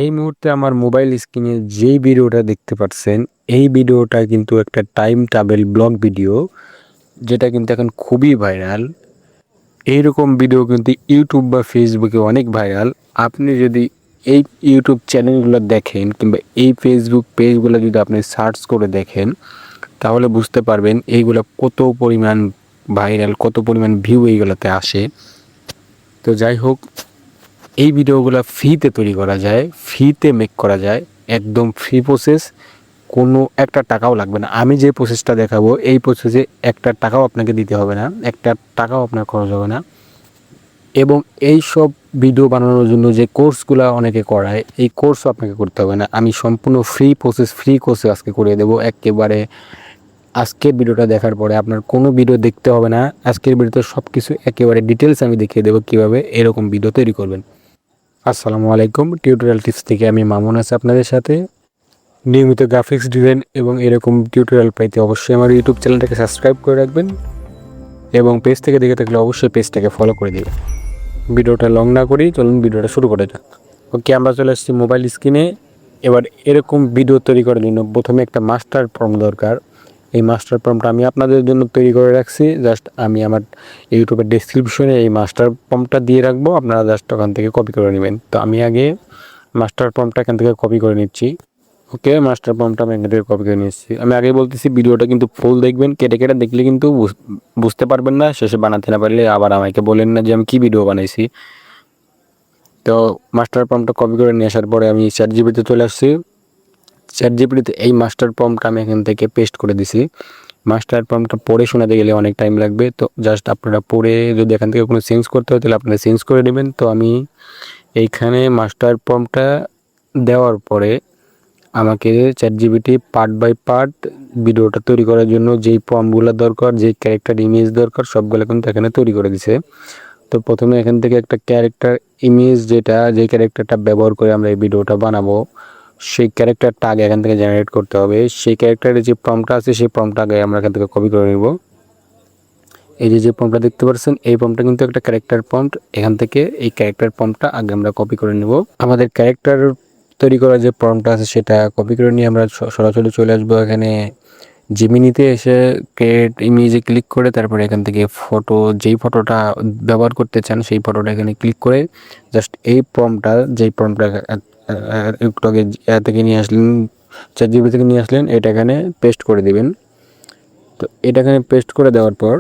এই মুহূর্তে আমার মোবাইল স্ক্রিনে যেই ভিডিওটা দেখতে পাচ্ছেন, এই ভিডিওটা কিন্তু একটা টাইম ট্রাভেল ব্লগ ভিডিও, যেটা কিন্তু এখন খুবই ভাইরাল। এইরকম ভিডিও কিন্তু ইউটিউব বা ফেসবুকে অনেক ভাইরাল। আপনি যদি এই ইউটিউব চ্যানেলগুলো দেখেন কিংবা এই ফেসবুক পেজগুলো যদি আপনি সার্চ করে দেখেন, তাহলে বুঝতে পারবেন এইগুলো কত পরিমাণ ভাইরাল, কত পরিমাণ ভিউ এইগুলোতে আসে। তো যাই হোক, এই ভিডিওগুলো ফ্রিতে তৈরি করা যায়, ফ্রিতে মেক করা যায়, একদম ফ্রি প্রসেস, কোনো একটা টাকাও লাগবে না। আমি যে প্রসেসটা দেখাবো এই প্রসেসে একটা টাকাও আপনাকে দিতে হবে না, একটা টাকাও আপনার খরচ হবে না। এবং এই সব ভিডিও বানানোর জন্য যে কোর্সগুলো অনেকে করায়, এই কোর্সও আপনাকে করতে হবে না। আমি সম্পূর্ণ ফ্রি প্রসেস, ফ্রি কোর্সে আজকে করে দেবো একেবারে। আজকের ভিডিওটা দেখার পরে আপনার কোনো ভিডিও দেখতে হবে না। আজকের ভিডিওতে সব কিছু একেবারে ডিটেলস আমি দেখিয়ে দেবো কীভাবে এরকম ভিডিও তৈরি করবেন। আসসালামু আলাইকুম, টিউটোরিয়াল টিপস থেকে আমি মামুন আছি আপনাদের সাথে। নিয়মিত গ্রাফিক্স ডিজাইন এবং এরকম টিউটোরিয়াল পাইতে অবশ্যই আমার ইউটিউব চ্যানেলটাকে সাবস্ক্রাইব করে রাখবেন এবং পেজ থেকে দেখে থাকলে অবশ্যই পেজটাকে ফলো করে দেবেন। ভিডিওটা লং না করি, চলুন ভিডিওটা শুরু করে যাক। ওকে, আমরা চলে আসছি মোবাইল স্ক্রিনে। এবার এরকম ভিডিও তৈরি করার জন্য প্রথমে একটা মাস্টার প্রম্পট দরকার। এই মাস্টার প্রম্পটটা আমি আপনাদের জন্য তৈরি করে রাখছি। জাস্ট আমি আমার ইউটিউবের ডেসক্রিপশনে এই মাস্টার প্রম্পটটা দিয়ে রাখবো, আপনারা জাস্ট ওখান থেকে কপি করে নেবেন। তো আমি আগে মাস্টার প্রম্পটটা এখান থেকে কপি করে নিচ্ছি। ওকে, মাস্টার প্রম্পটটা আমি এখান থেকে কপি করে নিচ্ছি। আমি আগেই বলতেছি ভিডিওটা কিন্তু ফুল দেখবেন, কেটে কেটে দেখলে কিন্তু বুঝতে পারবেন না, শেষে বানাতে না পারলে আবার আমাকে বলেন না যে আমি কি ভিডিও বানাইছি। তো মাস্টার প্রম্পটটা কপি করে নিয়ে আসার পরে আমি চ্যাটজিপিটিতে চলে আসছি। চ্যাটজিপিটিতে এই মাস্টার প্রম্পটটা আমি এখান থেকে পেস্ট করে দিছি। মাস্টার প্রম্পটটা পড়ে শোনাতে গেলে অনেক টাইম লাগবে, তো জাস্ট আপনারা পড়ে যদি এখান থেকে কোনো চেঞ্জ করতে হয় তাহলে আপনারা চেঞ্জ করে নেবেন। তো আমি এইখানে মাস্টার প্রম্পটটা দেওয়ার পরে আমাকে চ্যাটজিপিটি পার্ট বাই পার্ট ভিডিওটা তৈরি করার জন্য যেই প্রম্পটগুলো দরকার, যেই ক্যারেক্টার ইমেজ দরকার, সবগুলো কিন্তু এখানে তৈরি করে দিছে। তো প্রথমে এখান থেকে একটা ক্যারেক্টার ইমেজ, যে ক্যারেক্টারটা ব্যবহার করে আমরা এই ভিডিওটা বানাবো, সেই ক্যারেক্টারটা আগে এখান থেকে জেনারেট করতে হবে। সেই ক্যারেক্টারের যে প্রম্পটটা আছে সেই প্রম্পটটা আগে আমরা এখান থেকে কপি করে নেব। এই যে প্রম্পটটা দেখতে পাচ্ছেন, এই প্রম্পটটা কিন্তু একটা ক্যারেক্টার প্রম্পট। এখান থেকে এই ক্যারেক্টার প্রম্পটটা আগে আমরা কপি করে নেব। আমাদের ক্যারেক্টার তৈরি করা যে প্রম্পটটা আছে সেটা কপি করে নিয়ে আমরা সরাসরি চলে আসবো এখানে জেমিনিতে। এসে ক্রিয়েট ইমেজে ক্লিক করে তারপরে এখান থেকে ফটো, যেই ফটোটা ব্যবহার করতে চান সেই ফটোটা এখানে ক্লিক করে জাস্ট এই প্রম্পটটা, যেই প্রম্পটটা একটু আগে থেকে নিয়ে আসলেন, চ্যাটজিপিটি থেকে নিয়ে আসলেন, এটা এখানে পেস্ট করে দিবেন। তো এটা এখানে পেস্ট করে দেওয়ার পর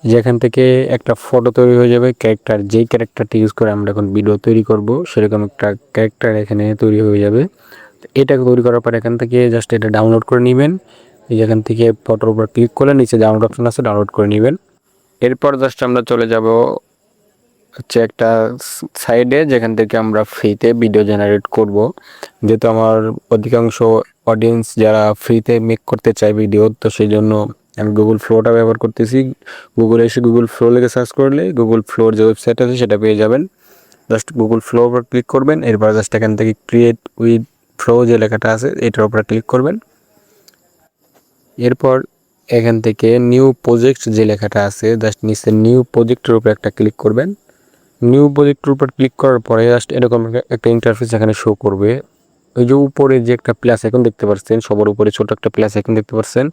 যেখান থেকে একটা ফটো তৈরি হয়ে যাবে, ক্যারেক্টার, যেই ক্যারেক্টারটি ইউজ করে আমরা এখন ভিডিও তৈরি করব সেরকম একটা ক্যারেক্টার এখানে তৈরি হয়ে যাবে। এটাকে তৈরি করার পর এখান থেকে জাস্ট এটা ডাউনলোড করে নেবেন। এখান থেকে ফটোর উপর ক্লিক করলে নিচে ডাউনলোড অপশন আছে, ডাউনলোড করে নেবেন। এরপর জাস্ট আমরা চলে যাব হচ্ছে একটা সাইডে, যেখান থেকে আমরা ফ্রিতে ভিডিও জেনারেট করব। যেহেতু আমার অধিকাংশ অডিয়েন্স যারা ফ্রিতে মেক করতে চায় ভিডিও, তো সেই জন্য আমি গুগল ফ্লোটা ব্যবহার করতেছি। গুগলে এসে গুগল ফ্লো লিখে সার্চ করলে গুগল ফ্লোর যে ওয়েবসাইট আছে সেটা পেয়ে যাবেন। জাস্ট গুগল ফ্লোর উপর ক্লিক করবেন। এরপর জাস্ট এখান থেকে ক্রিয়েট উইথ ফ্লো যে লেখাটা আছে এটার উপরে ক্লিক করবেন। এরপর এখান থেকে নিউ প্রজেক্ট যে লেখাটা আছে জাস্ট নিচে নিউ প্রজেক্টের উপর একটা ক্লিক করবেন। নিউ প্রজেক্টের উপর ক্লিক করার পরে জাস্ট এরকম একটা ইন্টারফেস এখানে শো করবে। ওই যে উপরে যে একটা প্লাস আইকন দেখতে পাচ্ছেন, সবার উপরে ছোট একটা প্লাস আইকন দেখতে পাচ্ছেন,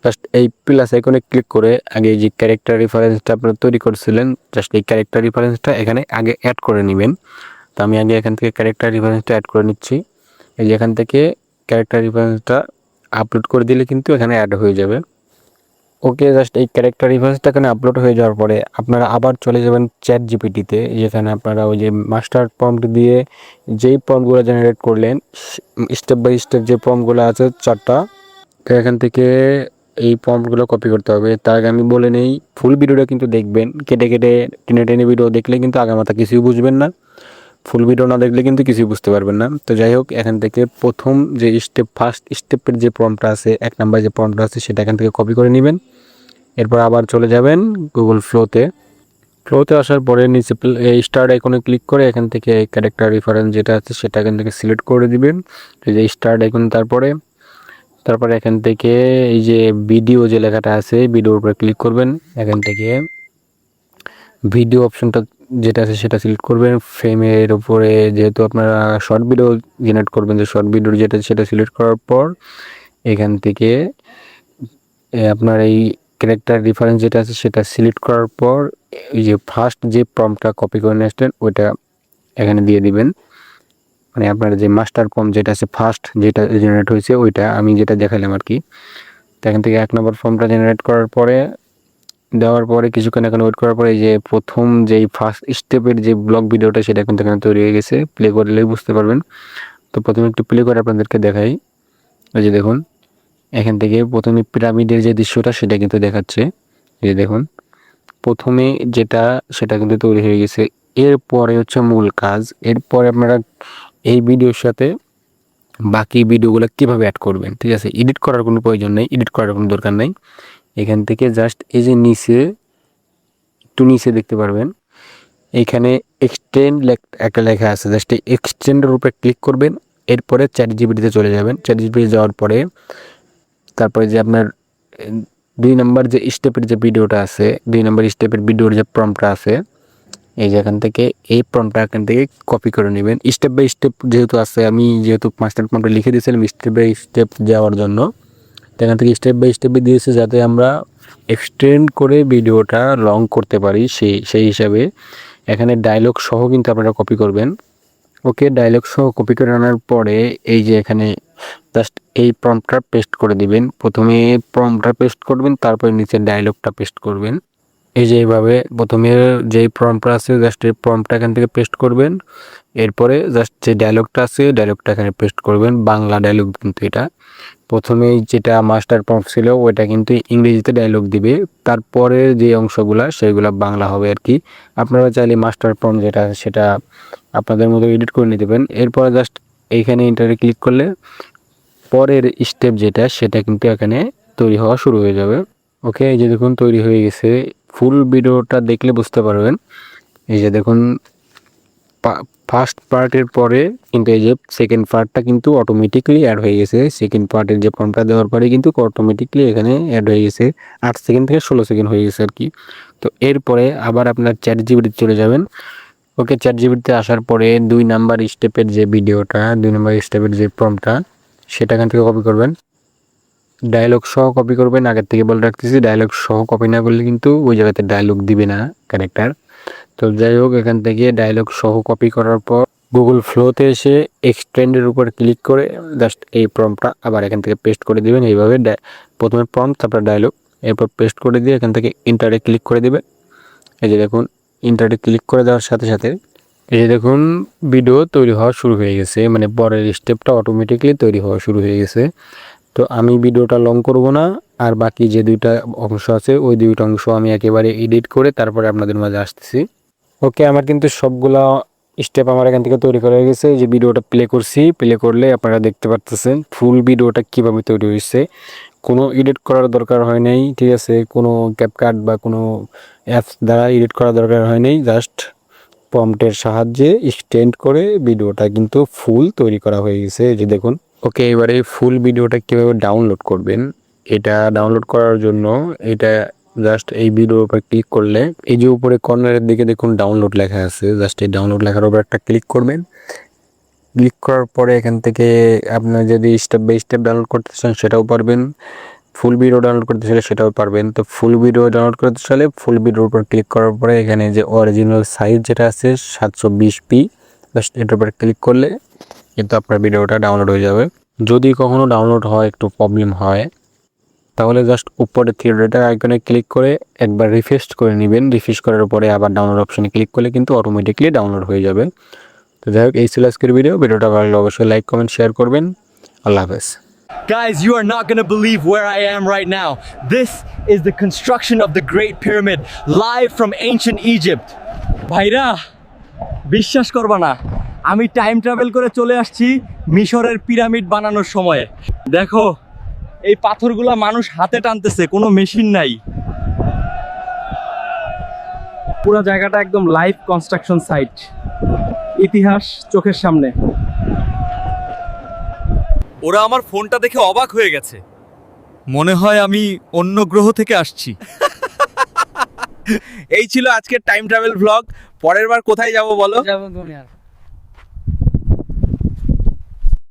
জাস্ট এই প্লাস আইকনে ক্লিক করে আগে যে ক্যারেক্টার রেফারেন্সটা আপনারা তৈরি করছিলেন জাস্ট এই ক্যারেক্টার রেফারেন্সটা এখানে আগে অ্যাড করে নেবেন। তো আমি আগে এখান থেকে ক্যারেক্টার রেফারেন্সটা অ্যাড করে নিচ্ছি। এই যে এখান থেকে ক্যারেক্টার রেফারেন্সটা আপলোড করে দিলে কিন্তু এখানে অ্যাড হয়ে যাবে। ওকে, জাস্ট এই ক্যারেক্টার রেফারেন্সটা এখানে আপলোড হয়ে যাওয়ার পরে আপনারা আবার চলে যাবেন চ্যাট জিপিটিতে, যেখানে আপনারা ওই যে মাস্টার প্রম্পট দিয়ে যেই প্রম্পটগুলো জেনারেট করলেন, স্টেপ বাই স্টেপ যে প্রম্পটগুলো আছে চারটা, তো এখান থেকে এই প্রম্পটগুলো কপি করতে হবে। তার আগে আমি বলে নেই, ফুল ভিডিওটা কিন্তু দেখবেন, কেটে কেটে টেনে টেনে ভিডিও দেখলে কিন্তু আগামাথা কিছুই বুঝবেন না। ফুল ভিডিও না দেখলে কিন্তু কিছুই বুঝতে পারবেন না। তো যাই হোক, এখান থেকে প্রথম যে স্টেপ, ফার্স্ট স্টেপের যে প্রম্পটটা আছে, 1 নাম্বার যে প্রম্পটটা আছে সেটা এখান থেকে কপি করে নেবেন। এরপর আবার চলে যাবেন গুগল ফ্লোতে। ফ্লোতে আসার পরে নিচে স্টার্ট আইকনে ক্লিক করে এখান থেকে ক্যারেক্টার রেফারেন্স যেটা আছে সেটা এখান থেকে সিলেক্ট করে দিবেন। এই যে স্টার্ট আইকন, তারপরে এখান থেকে এই যে ভিডিও যে লেখাটা আছে ভিডিওর উপরে ক্লিক করবেন। এখান থেকে ভিডিও অপশনটা যেটা আছে সেটা সিলেক্ট করবেন। ফ্রেমের উপরে যেহেতু আপনারা শর্ট ভিডিও জেনারেট করবেন, যে শর্ট ভিডিও যেটা সেটা সিলেক্ট করার পর এখান থেকে আপনার এই ক্যারেক্টার রেফারেন্স যেটা আছে সেটা সিলেক্ট করার পর এই যে ফার্স্ট যে প্রম্পটটা কপি করে নিয়ে আসলেন ওইটা এখানে দিয়ে দিবেন। মানে আপনার যে মাস্টার প্রম্পট যেটা আছে ফার্স্ট যেটা জেনারেট হয়েছে ওইটা আমি যেটা দেখালাম আর কি। তো এখান থেকে 1 নম্বর ফর্মটা জেনারেট করার পরে দেওয়ার পরে কিছুক্ষণ এখানে ওয়েট করার পরে যে প্রথম যেই ফার্স্ট স্টেপের যে ব্লগ ভিডিওটা সেটা কিন্তু এখানে তৈরি হয়ে গেছে। প্লে করলেই বুঝতে পারবেন। তো প্রথমে একটু প্লে করে আপনাদেরকে দেখাই। এই যে দেখুন এখান থেকে প্রথমে পিরামিডের যে দৃশ্যটা সেটা কিন্তু দেখাচ্ছে। এই যে দেখুন প্রথমে যেটা সেটা কিন্তু তৈরি হয়ে গেছে। এরপরে হচ্ছে মূল কাজ। এরপরে আপনারা এই ভিডিওর সাথে বাকি ভিডিওগুলো কীভাবে অ্যাড করবেন, ঠিক আছে? এডিট করার কোনো প্রয়োজন নেই, এডিট করার কোনো দরকার নেই। এখান থেকে জাস্ট এই যে নিচে একটু নিচে দেখতে পারবেন এইখানে এক্সটেন্ড একটা লেখা আছে, জাস্ট এই এক্সটেন্ডের উপরে ক্লিক করবেন। এরপরে চ্যাটজিপিটিতে চলে যাবেন। চ্যাটজিপিটি যাওয়ার পরে তারপরে যে আপনার 2 নম্বর যে স্টেপের যে ভিডিওটা আছে, 2 নম্বর স্টেপের ভিডিওর যে প্রম্পটটা আছে এই যে এখান থেকে এই প্রম্পটটা এখান থেকে কপি করে নেবেন। স্টেপ বাই স্টেপ যেহেতু আছে, আমি যেহেতু মাস্টার প্রম্পটে লিখে দিয়েছিলাম স্টেপ বাই স্টেপ যাওয়ার জন্য, তো এখান থেকে স্টেপ বাই স্টেপে দিয়েছে যাতে আমরা এক্সটেন্ড করে ভিডিওটা লং করতে পারি সেই হিসাবে এখানে ডায়লগ সহ কিন্তু আপনারা কপি করবেন। ওকে, ডায়লগ সহ কপি করে আনার পরে এই যে এখানে জাস্ট এই প্রম্পটটা পেস্ট করে দিবেন। প্রথমে প্রম্পটটা পেস্ট করবেন, তারপরে নিচে ডায়লগটা পেস্ট করবেন। এই যে এইভাবে প্রথমে যেই প্রম্পটটা আছে জাস্ট এই প্রম্পটটা এখান থেকে পেস্ট করবেন। এরপরে জাস্ট যে ডায়লগটা আছে ডায়লগটা এখানে পেস্ট করবেন। বাংলা ডায়লগ কিন্তু এটা প্রথমেই যেটা মাস্টার প্রম্পট ছিল ওইটা কিন্তু ইংরেজিতে ডায়লগ দিবে, তারপরে যে অংশগুলা সেগুলা বাংলা হবে আর কি। আপনারা চাইলে মাস্টার প্রম্পট যেটা সেটা আপনাদের মতো এডিট করে নিতে পারেন। এরপরে জাস্ট এইখানে ইন্টারে ক্লিক করলে পরের স্টেপ যেটা সেটা কিন্তু এখানে তৈরি হওয়া শুরু হয়ে যাবে। ওকে, এই যে দেখুন তৈরি হয়ে গেছে। ফুল ভিডিওটা দেখলে বুঝতে পারবেন। এই যে দেখুন ফার্স্ট পার্টের পরে কিন্তু এই যে সেকেন্ড পার্টটা কিন্তু অটোমেটিকলি অ্যাড হয়ে গেছে। সেকেন্ড পার্টের যে ফর্মটা দেওয়ার পরে কিন্তু অটোমেটিকলি এখানে অ্যাড হয়ে গেছে। 8 সেকেন্ড থেকে 16 সেকেন্ড হয়ে গেছে আর কি। তো এরপরে আবার আপনার চ্যাটজিপিটিতে চলে যাবেন। ওকে, চ্যাটজিপিটিতে আসার পরে 2 নাম্বার স্টেপের যে ভিডিওটা 2 নাম্বার স্টেপের যে ফর্মটা সেটা এখান থেকে কপি করবেন। ডায়লগ সহ কপি করবেন। আগের থেকে বলে রাখতেছি ডায়লগ সহ কপি না করলে কিন্তু ওই জায়গাতে ডায়লগ দিবে না ক্যারেক্টার। তো যাই হোক এখান থেকে ডায়লগ সহ কপি করার পর গুগল ফ্লোতে এসে এক্সটেন্ডের উপর ক্লিক করে জাস্ট এই প্রম্পটটা আবার এখান থেকে পেস্ট করে দিবেন। এইভাবে প্রথমে প্রম্পট তারপর ডায়লগ, এরপর পেস্ট করে দিয়ে এখান থেকে ইন্টারে ক্লিক করে দিবেন। এই যে দেখুন ইন্টারে ক্লিক করে দেওয়ার সাথে সাথে এই যে দেখুন ভিডিও তৈরি হওয়া শুরু হয়ে গেছে, মানে পরের স্টেপটা অটোমেটিকলি তৈরি হওয়া শুরু হয়ে গেছে। তো আমি ভিডিওটা লং করব না, আর বাকি যে 2টা অংশ আছে ওই 2টা অংশ আমি একেবারে এডিট করে তারপরে আপনাদের মাঝে আসতেছি। ওকে, আমার কিন্তু সবগুলা স্টেপ আমার এখান থেকে তৈরি করা হয়ে গেছে। যে ভিডিওটা প্লে করছি, প্লে করলে আপনারা দেখতে পারতেছেন ফুল ভিডিওটা কিভাবে তৈরি হয়েছে। কোনো এডিট করার দরকার হয় নাই, ঠিক আছে? কোনো ক্যাপকাট বা কোনো অ্যাপস দ্বারা এডিট করার দরকার হয় নাই। জাস্ট প্রম্পটের সাহায্যে এক্সটেন্ড করে ভিডিওটা কিন্তু ফুল তৈরি করা হয়ে গেছে। এই যে দেখুন। ওকে, এবারে ফুল ভিডিওটা কীভাবে ডাউনলোড করবেন, এটা ডাউনলোড করার জন্য এটা জাস্ট এই ভিডিওর উপর ক্লিক করলে এই যে উপরে কর্নারের দিকে দেখুন ডাউনলোড লেখা আছে, জাস্ট এই ডাউনলোড লেখার উপর একটা ক্লিক করবেন। ক্লিক করার পরে এখান থেকে আপনার যদি স্টেপ বাই স্টেপ ডাউনলোড করতে চান সেটাও পারবেন, ফুল ভিডিও ডাউনলোড করতে চাইলে সেটাও পারবেন। তো ফুল ভিডিও ডাউনলোড করতে চাইলে ফুল ভিডিওর উপর ক্লিক করার পরে এখানে যে অরিজিনাল সাইজ যেটা আছে 720p, জাস্ট এটার উপর ক্লিক করলে কিন্তু আপনার ভিডিওটা ডাউনলোড হয়ে যাবে। যদি কখনো ডাউনলোড হয় একটু প্রবলেম হয় তাহলে জাস্ট উপরে থ্রি ডটের আইকনে ক্লিক করে একবার রিফ্রেশ করে নেবেন। রিফ্রেশ করার পরে আবার ডাউনলোড অপশনে ক্লিক করলে কিন্তু অটোমেটিকলি ডাউনলোড হয়ে যাবে। তো যাই হোক এই ছিল আজকের ভিডিওটা ভালো লাগলে অবশ্যই লাইক কমেন্ট শেয়ার করবেন। আল্লাহ হাফেজ। Guys, you are not gonna believe where I am right now. This is the construction of the Great Pyramid, live from ancient Egypt. ভাইরা, বিশ্বাস করবা না, আমি টাইম ট্রাভেল করে চলে আসছি মিশরের পিরামিড বানানোর সময়ে। দেখো এই পাথরগুলা মানুষ হাতে টানতেছে, কোনো মেশিন নাই। পুরো জায়গাটা একদম লাইভ কনস্ট্রাকশন সাইট, ইতিহাস চোখের সামনে। ওরা আমার ফোনটা দেখে অবাক হয়ে গেছে, মনে হয় আমি অন্য গ্রহ থেকে আসছি। এই ছিল আজকের টাইম ট্রাভেল ভ্লগ। পরের বার কোথায় যাব বলো? যাবো দুনিয়ার